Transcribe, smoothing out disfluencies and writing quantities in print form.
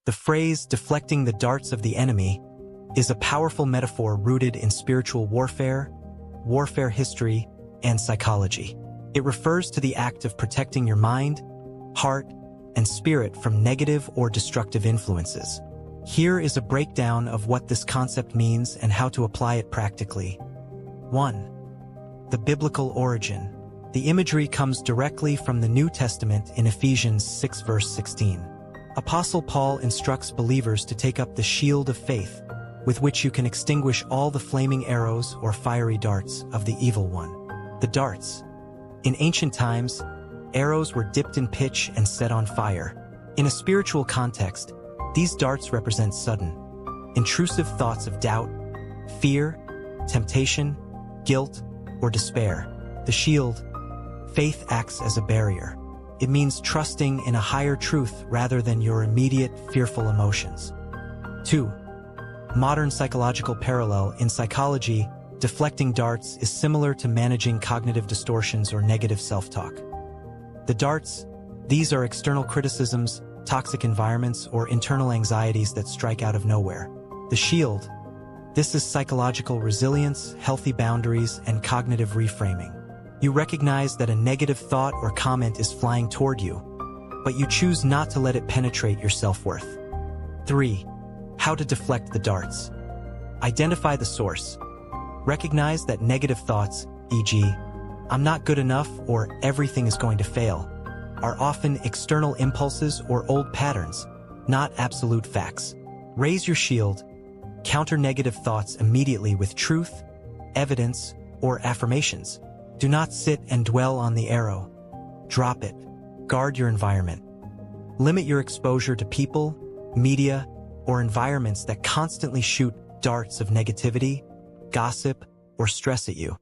The phrase deflecting the darts of the enemy is a powerful metaphor rooted in spiritual warfare, warfare history, and psychology. It refers to the act of protecting your mind, heart, and spirit from negative or destructive influences. Here is a breakdown of what this concept means and how to apply it practically. 1. The biblical origin. The imagery comes directly from the New Testament in Ephesians 6 verse 16. Apostle Paul instructs believers to take up the shield of faith, with which you can extinguish all the flaming arrows or fiery darts of the evil one. The darts. In ancient times, arrows were dipped in pitch and set on fire. In a spiritual context, these darts represent sudden, intrusive thoughts of doubt, fear, temptation, guilt, or despair. The shield, faith, acts as a barrier. It means trusting in a higher truth rather than your immediate, fearful emotions. 2. Modern psychological parallel. In psychology, deflecting darts is similar to managing cognitive distortions or negative self-talk. The darts, these are external criticisms, toxic environments, or internal anxieties that strike out of nowhere. The shield, this is psychological resilience, healthy boundaries, and cognitive reframing. You recognize that a negative thought or comment is flying toward you, but you choose not to let it penetrate your self-worth. 3. How to deflect the darts. Identify the source. Recognize that negative thoughts, e.g., "I'm not good enough" or "everything is going to fail," are often external impulses or old patterns, not absolute facts. Raise your shield. Counter negative thoughts immediately with truth, evidence, or affirmations. Do not sit and dwell on the arrow. Drop it. Guard your environment. Limit your exposure to people, media, or environments that constantly shoot darts of negativity, gossip, or stress at you.